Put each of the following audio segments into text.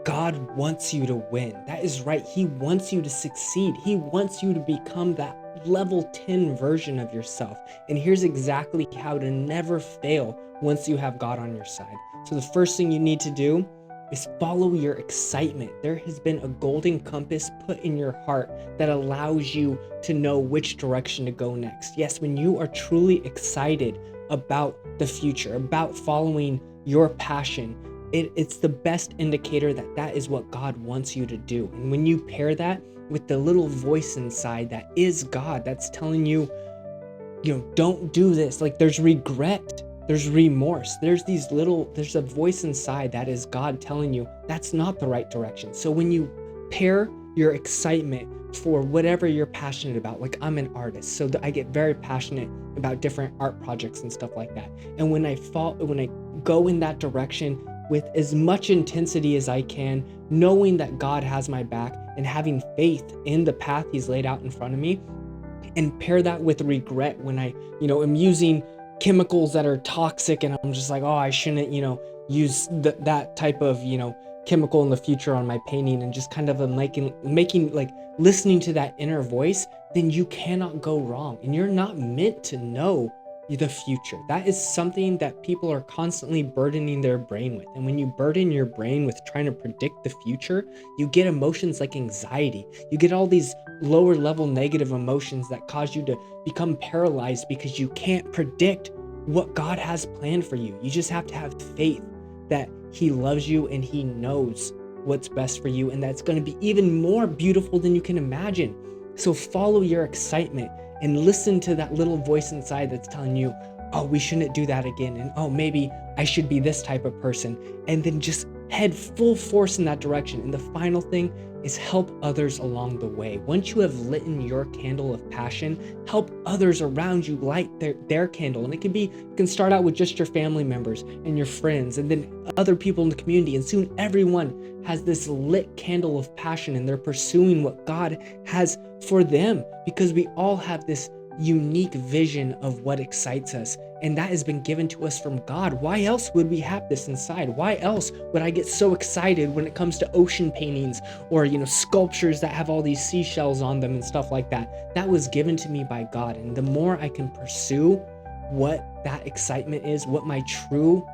God wants you to win. That is right. He wants you to succeed. He wants you to become that level 10 version of yourself. And here's exactly how to never fail once you have God on your side. So the first thing you need to do is follow your excitement. There has been a golden compass put in your heart that allows you to know which direction to go next. Yes, when you are truly excited about the future, about following your passion, it's the best indicator that that is what God wants you to do. And when you pair that with the little voice inside that is God, that's telling you, don't do this. Like there's regret, there's remorse, there's a voice inside that is God telling you that's not the right direction. So when you pair your excitement for whatever you're passionate about, like I'm an artist, so I get very passionate about different art projects and stuff like that. And when I go in that direction with as much intensity as I can, knowing that God has my back and having faith in the path He's laid out in front of me, and pair that with regret when I, am using chemicals that are toxic and I'm just like, oh, I shouldn't, use that type of, chemical in the future on my painting, and just kind of making like listening to that inner voice, then you cannot go wrong. And you're not meant to know the future. That is something that people are constantly burdening their brain with. And when you burden your brain with trying to predict the future, you get emotions like anxiety. You get all these lower level negative emotions that cause you to become paralyzed because you can't predict what God has planned for you. You just have to have faith that He loves you and He knows what's best for you, and that's going to be even more beautiful than you can imagine. So follow your excitement and listen to that little voice inside that's telling you, oh, we shouldn't do that again. And oh, maybe I should be this type of person. And then just head full force in that direction. And the final thing is help others along the way. Once you have lit your candle of passion, help others around you light their candle. And it can start out with just your family members and your friends, and then other people in the community. And soon everyone has this lit candle of passion, and they're pursuing what God has for them, because we all have this unique vision of what excites us, and that has been given to us from God. Why else would we have this inside? Why else would I get so excited when it comes to ocean paintings or sculptures that have all these seashells on them and stuff like that? That was given to me by God, and the more I can pursue what that excitement is, what my true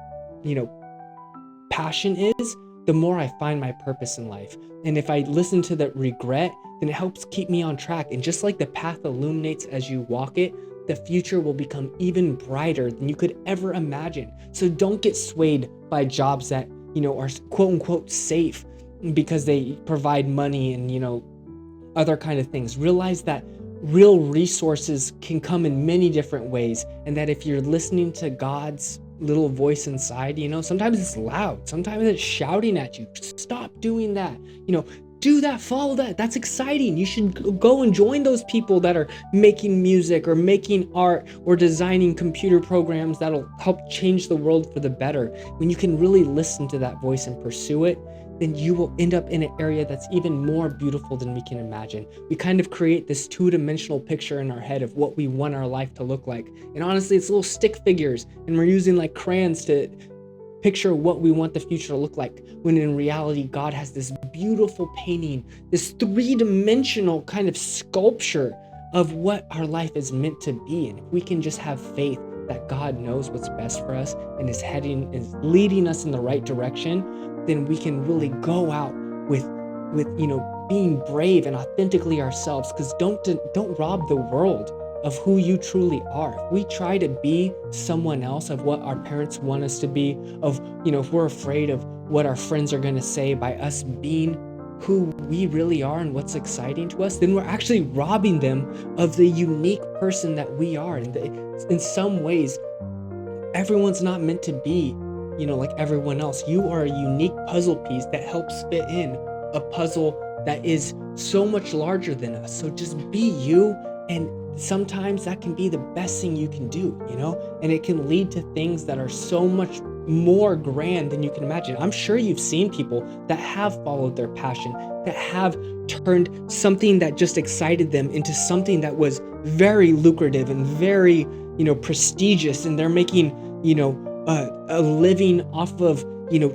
passion is, the more I find my purpose in life. And if I listen to that regret, then it helps keep me on track. And just like the path illuminates as you walk it, the future will become even brighter than you could ever imagine. So don't get swayed by jobs that, are quote unquote safe because they provide money and, other kind of things. Realize that real resources can come in many different ways, and that if you're listening to God's little voice inside, sometimes it's loud, sometimes it's shouting at you, stop doing that, do that, follow that, that's exciting. You should go and join those people that are making music or making art or designing computer programs that'll help change the world for the better. When you can really listen to that voice and pursue it, then you will end up in an area that's even more beautiful than we can imagine. We kind of create this two-dimensional picture in our head of what we want our life to look like. And honestly, it's little stick figures, and we're using like crayons to picture what we want the future to look like, when in reality, God has this beautiful painting, this three-dimensional kind of sculpture of what our life is meant to be. And if we can just have faith that God knows what's best for us and is leading us in the right direction, then we can really go out with being brave and authentically ourselves. Because don't rob the world of who you truly are. If we try to be someone else, of what our parents want us to be, if we're afraid of what our friends are going to say by us being who we really are and what's exciting to us, then we're actually robbing them of the unique person that we are. And in some ways, everyone's not meant to be like everyone else. You are a unique puzzle piece that helps fit in a puzzle that is so much larger than us. So just be you, and sometimes that can be the best thing you can do, and it can lead to things that are so much more grand than you can imagine. I'm sure you've seen people that have followed their passion, that have turned something that just excited them into something that was very lucrative and very, prestigious, and they're making, a living off of,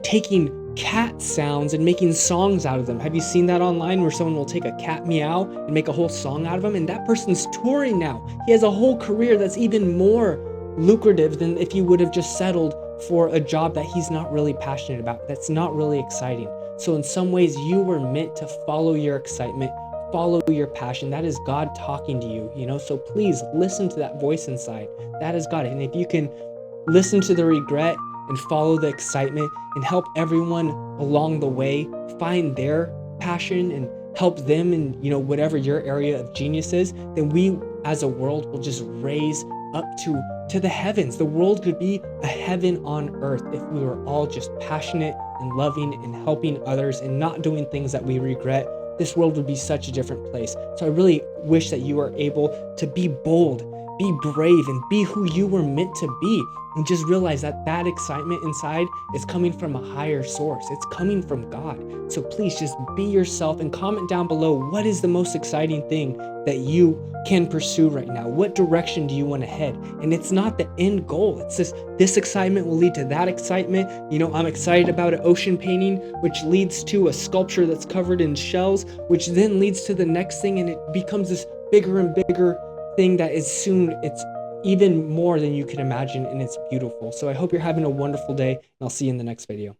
taking cat sounds and making songs out of them. Have you seen that online where someone will take a cat meow and make a whole song out of them? And that person's touring now. He has a whole career that's even more lucrative than if he would have just settled for a job that he's not really passionate about, that's not really exciting. So in some ways, you were meant to follow your excitement, follow your passion. That is God talking to you, you know? So please listen to that voice inside. That is God. And if you can listen to the regret and follow the excitement and help everyone along the way find their passion and help them in, you know, whatever your area of genius is, then we as a world will just raise up to the heavens. The world could be a heaven on earth if we were all just passionate and loving and helping others and not doing things that we regret. This world would be such a different place. So I really wish that you are able to be bold, be brave, and be who you were meant to be. And just realize that that excitement inside is coming from a higher source. It's coming from God. So please just be yourself and comment down below, what is the most exciting thing that you can pursue right now? What direction do you want to head? And it's not the end goal. It's just this excitement will lead to that excitement. You know, I'm excited about an ocean painting, which leads to a sculpture that's covered in shells, which then leads to the next thing, and it becomes this bigger and bigger thing that is soon, it's even more than you can imagine, and it's beautiful. So I hope you're having a wonderful day, and I'll see you in the next video.